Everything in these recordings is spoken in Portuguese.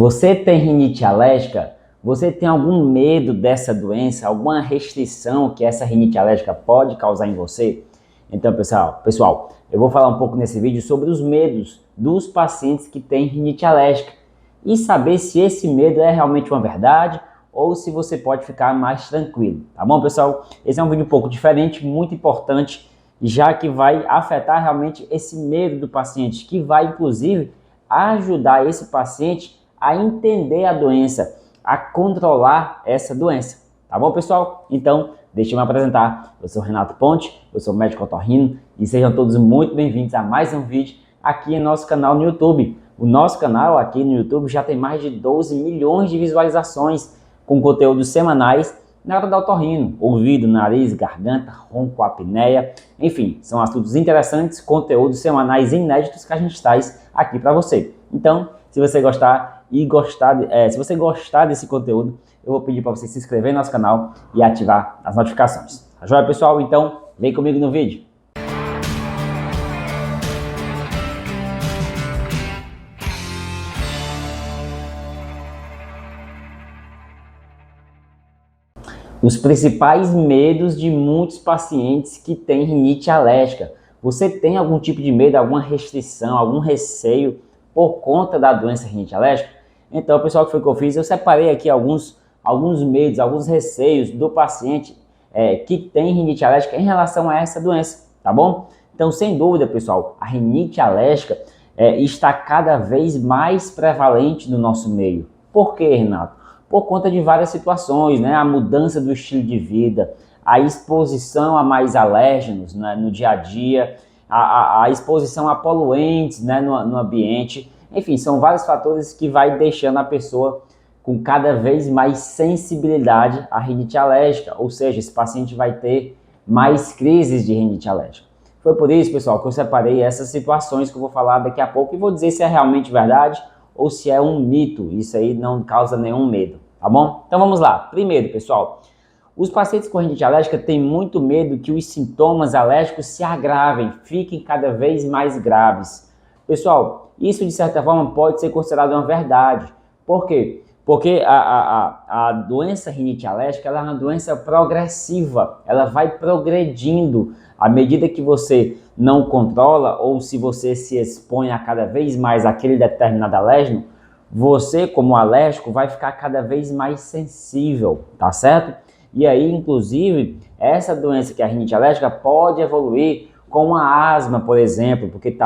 Você tem rinite alérgica? Você tem algum medo dessa doença? Alguma restrição que essa rinite alérgica pode causar em você? Então, pessoal, eu vou falar um pouco nesse vídeo sobre os medos dos pacientes que têm rinite alérgica e saber se esse medo é realmente uma verdade ou se você pode ficar mais tranquilo, tá bom, pessoal? Esse é um vídeo um pouco diferente, muito importante, já que vai afetar realmente esse medo do paciente, que vai, inclusive, ajudar esse paciente a entender a doença, a controlar essa doença, tá bom, pessoal? Então, deixa eu me apresentar. Eu sou Renato Ponte, eu sou médico otorrino e sejam todos muito bem-vindos a mais um vídeo aqui em nosso canal no YouTube. O nosso canal aqui no YouTube já tem mais de 12 milhões de visualizações com conteúdos semanais na área da otorrino, ouvido, nariz, garganta, ronco, apneia, enfim, são assuntos interessantes, conteúdos semanais inéditos que a gente traz aqui para você. Então, se você gostar desse conteúdo, eu vou pedir para você se inscrever no nosso canal e ativar as notificações. Tá joia, pessoal? Então, vem comigo no vídeo. Os principais medos de muitos pacientes que têm rinite alérgica. Você tem algum tipo de medo, alguma restrição, algum receio por conta da doença rinite alérgica? Então, pessoal, o que foi que eu fiz? Eu separei aqui alguns medos, alguns receios do paciente que tem rinite alérgica em relação a essa doença, tá bom? Então, sem dúvida, pessoal, a rinite alérgica está cada vez mais prevalente no nosso meio. Por quê, Renato? Por conta de várias situações, né? A mudança do estilo de vida, a exposição a mais alérgenos, né, no dia a dia, a exposição a poluentes, né, no ambiente. Enfim, são vários fatores que vai deixando a pessoa com cada vez mais sensibilidade à rinite alérgica, ou seja, esse paciente vai ter mais crises de rinite alérgica. Foi por isso, pessoal, que eu separei essas situações que eu vou falar daqui a pouco e vou dizer se é realmente verdade ou se é um mito. Isso aí não causa nenhum medo, tá bom? Então vamos lá. Primeiro, pessoal, os pacientes com rinite alérgica têm muito medo que os sintomas alérgicos se agravem, fiquem cada vez mais graves. Pessoal, isso de certa forma pode ser considerado uma verdade. Por quê? Porque a doença rinite alérgica ela é uma doença progressiva, ela vai progredindo à medida que você não controla ou se você se expõe a cada vez mais àquele determinado alérgeno, você como alérgico vai ficar cada vez mais sensível, tá certo? E aí, inclusive, essa doença que é a rinite alérgica pode evoluir com a asma, por exemplo, porque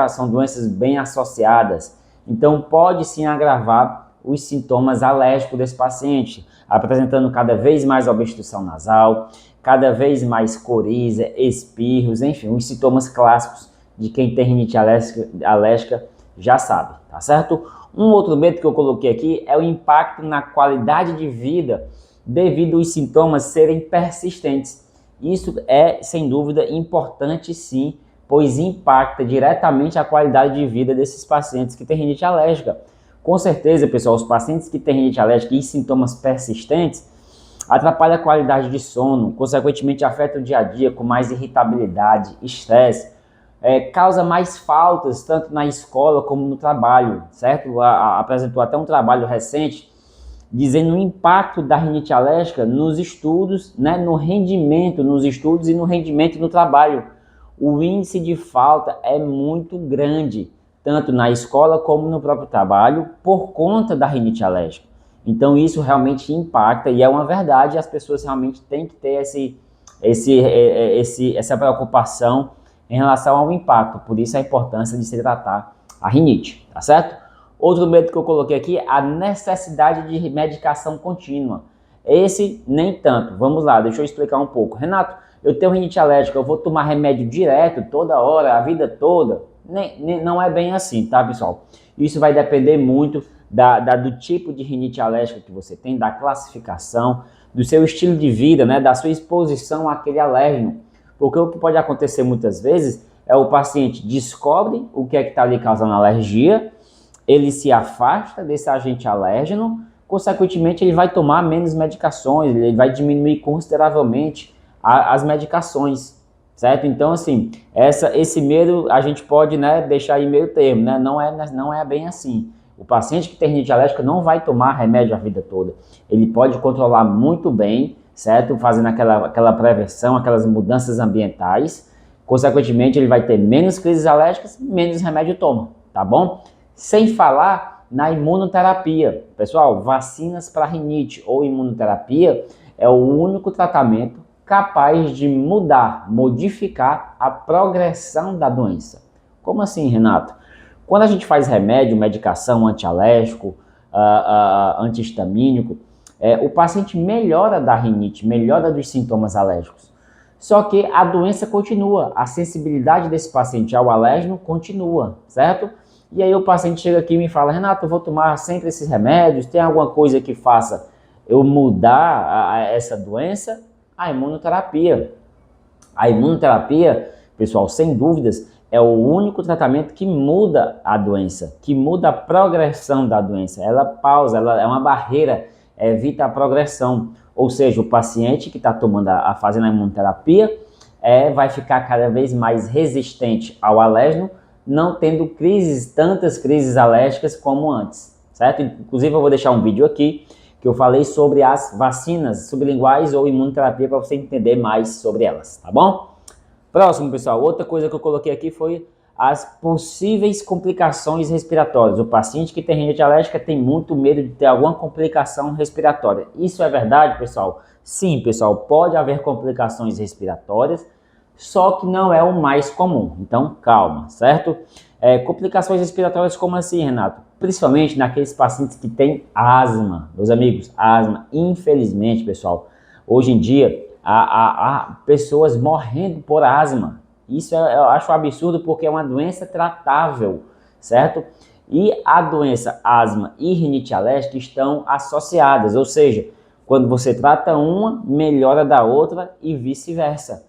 são doenças bem associadas. Então, pode sim agravar os sintomas alérgicos desse paciente, apresentando cada vez mais obstrução nasal, cada vez mais coriza, espirros, enfim, os sintomas clássicos de quem tem rinite alérgica já sabe, tá certo? Um outro medo que eu coloquei aqui é o impacto na qualidade de vida devido aos sintomas serem persistentes. Isso é, sem dúvida, importante sim, pois impacta diretamente a qualidade de vida desses pacientes que têm rinite alérgica. Com certeza, pessoal, os pacientes que têm rinite alérgica e sintomas persistentes atrapalha a qualidade de sono, consequentemente afeta o dia a dia com mais irritabilidade, estresse, causa mais faltas tanto na escola como no trabalho, certo? Apresentou até um trabalho recente dizendo o impacto da rinite alérgica nos estudos, né, no rendimento, nos estudos e no rendimento no trabalho. O índice de falta é muito grande, tanto na escola como no próprio trabalho, por conta da rinite alérgica. Então isso realmente impacta e é uma verdade, as pessoas realmente têm que ter essa preocupação em relação ao impacto, por isso a importância de se tratar a rinite, tá certo? Outro medo que eu coloquei aqui é a necessidade de medicação contínua. Esse nem tanto, vamos lá, deixa eu explicar um pouco. Renato, eu tenho rinite alérgica, eu vou tomar remédio direto, toda hora, a vida toda? Não é bem assim, tá, pessoal? Isso vai depender muito do tipo de rinite alérgica que você tem, da classificação, do seu estilo de vida, né, da sua exposição àquele alérgeno. Porque o que pode acontecer muitas vezes é o paciente descobre o que é que está ali causando alergia, ele se afasta desse agente alérgeno, consequentemente ele vai tomar menos medicações, ele vai diminuir consideravelmente as medicações, certo? Então, assim, esse medo a gente pode, né, deixar em meio termo, né? Não é bem assim. O paciente que tem rinite alérgica não vai tomar remédio a vida toda. Ele pode controlar muito bem, certo? Fazendo aquela prevenção, aquelas mudanças ambientais. Consequentemente, ele vai ter menos crises alérgicas, menos remédio toma, tá bom? Sem falar na imunoterapia. Pessoal, vacinas para rinite ou imunoterapia é o único tratamento capaz de modificar a progressão da doença. Como assim, Renato? Quando a gente faz remédio, medicação antialérgico, antihistamínico, o paciente melhora da rinite, melhora dos sintomas alérgicos. Só que a doença continua, a sensibilidade desse paciente ao alérgeno continua, certo? E aí o paciente chega aqui e me fala, Renato, eu vou tomar sempre esses remédios, tem alguma coisa que faça eu mudar essa doença? A imunoterapia. A imunoterapia, pessoal, sem dúvidas, é o único tratamento que muda a doença, que muda a progressão da doença. Ela pausa, ela é uma barreira, evita a progressão. Ou seja, o paciente que está fazendo a imunoterapia vai ficar cada vez mais resistente ao alérgeno, não tendo tantas crises alérgicas como antes, certo? Inclusive eu vou deixar um vídeo aqui que eu falei sobre as vacinas sublinguais ou imunoterapia para você entender mais sobre elas, tá bom? Próximo, pessoal, outra coisa que eu coloquei aqui foi as possíveis complicações respiratórias. O paciente que tem rinite alérgica tem muito medo de ter alguma complicação respiratória. Isso é verdade, pessoal? Sim, pessoal, pode haver complicações respiratórias, só que não é o mais comum. Então, calma, certo? Complicações respiratórias como assim, Renato? Principalmente naqueles pacientes que têm asma. Meus amigos, asma, infelizmente, pessoal, hoje em dia, há pessoas morrendo por asma. Isso eu acho um absurdo porque é uma doença tratável, certo? E a doença asma e rinite alérgica estão associadas, ou seja, quando você trata uma, melhora da outra e vice-versa.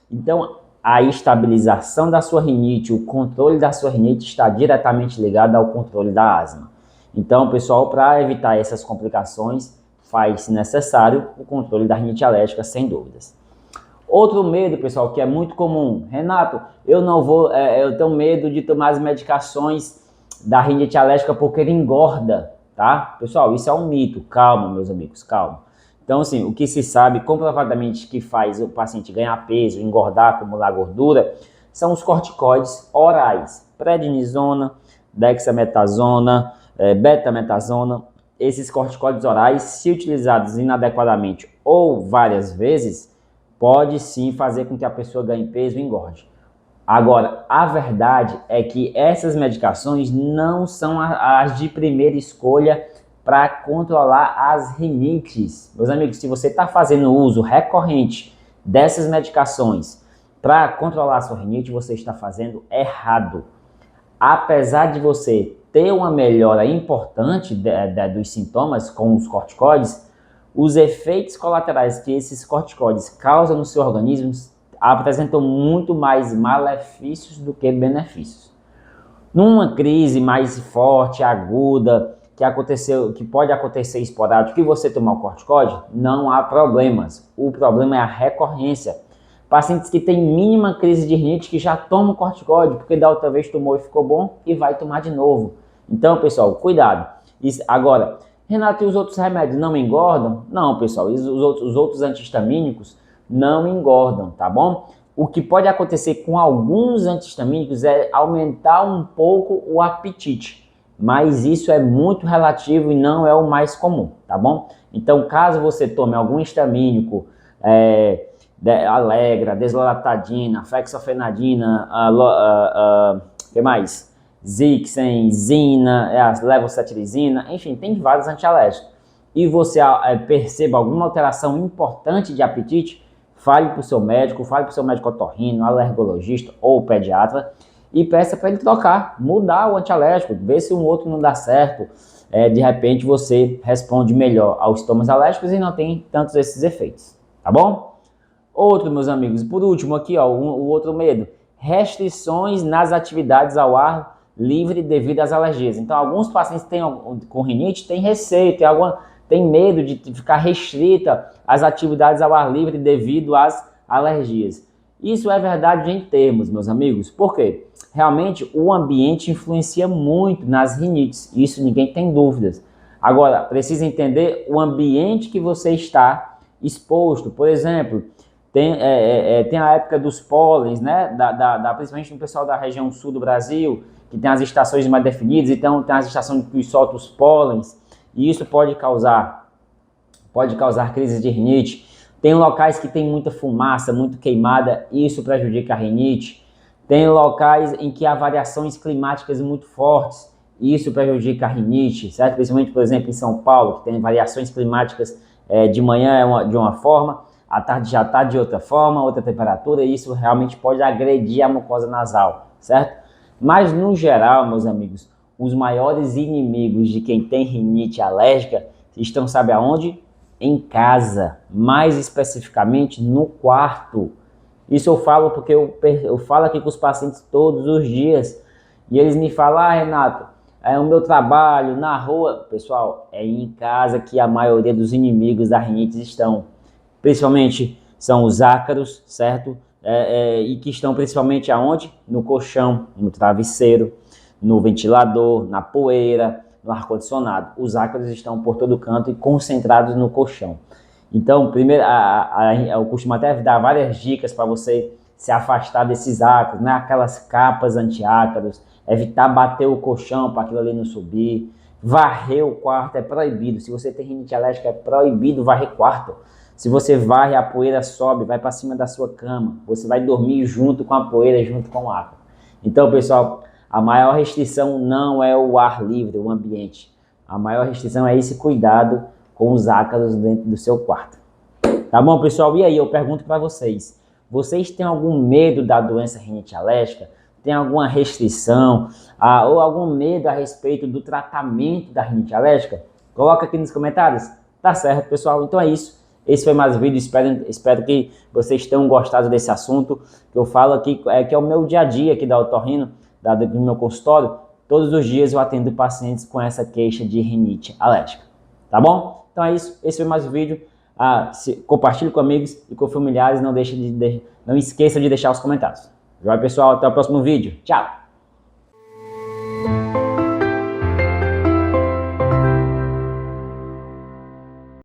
Então, a estabilização da sua rinite, o controle da sua rinite está diretamente ligado ao controle da asma. Então, pessoal, para evitar essas complicações, faz-se necessário o controle da rinite alérgica, sem dúvidas. Outro medo, pessoal, que é muito comum. Renato, eu tenho medo de tomar as medicações da rinite alérgica porque ele engorda, tá? Pessoal, isso é um mito. Calma, meus amigos, calma. Então, assim, o que se sabe comprovadamente que faz o paciente ganhar peso, engordar, acumular gordura, são os corticoides orais. Prednisona, dexametasona, betametasona. Esses corticoides orais, se utilizados inadequadamente ou várias vezes, pode sim fazer com que a pessoa ganhe peso e engorde. Agora, a verdade é que essas medicações não são as de primeira escolha para controlar as rinites. Meus amigos, se você está fazendo uso recorrente dessas medicações para controlar a sua rinite, você está fazendo errado. Apesar de você ter uma melhora importante dos sintomas com os corticoides, os efeitos colaterais que esses corticoides causam no seu organismo apresentam muito mais malefícios do que benefícios. Numa crise mais forte, aguda, que pode acontecer esporádico, que você tomar o corticoide, não há problemas. O problema é a recorrência. Pacientes que têm mínima crise de rinite que já tomam corticoide, porque da outra vez tomou e ficou bom, e vai tomar de novo. Então, pessoal, cuidado. Agora, Renato, e os outros remédios não engordam? Não, pessoal, os outros antihistamínicos não engordam, tá bom? O que pode acontecer com alguns antihistamínicos é aumentar um pouco o apetite, mas isso é muito relativo e não é o mais comum, tá bom? Então, caso você tome algum histamínico, Allegra, desloratadina, fexofenadina, que mais? Zixen, Zina, levocetirizina, enfim, tem vários antialérgicos. E você perceba alguma alteração importante de apetite, fale para o seu médico otorrino, alergologista ou pediatra e peça para ele trocar, mudar o antialérgico, ver se um outro não dá certo. De repente você responde melhor aos sintomas alérgicos e não tem tantos esses efeitos, tá bom? Outro, meus amigos, por último aqui, ó, o outro medo, restrições nas atividades ao ar livre devido às alergias. Então, alguns pacientes com rinite têm receio, têm medo de ficar restrita às atividades ao ar livre devido às alergias. Isso é verdade em termos, meus amigos. Por quê? realmente o ambiente influencia muito nas rinites, isso ninguém tem dúvidas. Agora, precisa entender o ambiente que você está exposto. Por exemplo, tem a época dos pólens, né? Principalmente no pessoal da região sul do Brasil, que tem as estações mais definidas, então tem as estações que soltam os pólens, e isso pode causar crise de rinite. Tem locais que tem muita fumaça, muito queimada, isso prejudica a rinite. Tem locais em que há variações climáticas muito fortes, isso prejudica a rinite, certo? Principalmente, por exemplo, em São Paulo, que tem variações climáticas, de manhã de uma forma, à tarde já está de outra forma, outra temperatura, e isso realmente pode agredir a mucosa nasal, certo? Mas, no geral, meus amigos, os maiores inimigos de quem tem rinite alérgica estão, sabe aonde? Em casa, mais especificamente no quarto. Isso eu falo porque eu falo aqui com os pacientes todos os dias, e eles me falam: Renato, é o meu trabalho, na rua. Pessoal, é em casa que a maioria dos inimigos da rinite estão. Principalmente são os ácaros, certo? E que estão principalmente aonde? No colchão, no travesseiro, no ventilador, na poeira, no ar-condicionado. Os ácaros estão por todo canto e concentrados no colchão. Então, primeiro, eu costumo até dar várias dicas para você se afastar desses ácaros, né? Aquelas capas anti-ácaros, evitar bater o colchão para aquilo ali não subir, varrer o quarto é proibido. Se você tem rinite alérgica, é proibido varrer quarto. Se você varre, a poeira sobe, vai para cima da sua cama. Você vai dormir junto com a poeira, junto com o ácaro. Então, pessoal, a maior restrição não é o ar livre, o ambiente. A maior restrição é esse cuidado com os ácaros dentro do seu quarto. Tá bom, pessoal? E aí, eu pergunto para vocês. Vocês têm algum medo da doença rinite alérgica? Tem alguma restrição? Ou algum medo a respeito do tratamento da rinite alérgica? Coloca aqui nos comentários. Tá certo, pessoal? Então é isso. Esse foi mais um vídeo, espero que vocês tenham gostado desse assunto, que eu falo aqui, que é o meu dia a dia aqui da Otorrino, do meu consultório. Todos os dias eu atendo pacientes com essa queixa de rinite alérgica, tá bom? Então é isso, esse foi mais um vídeo. Compartilhe com amigos e com familiares, não esqueça de deixar os comentários. Joia, pessoal, até o próximo vídeo. Tchau!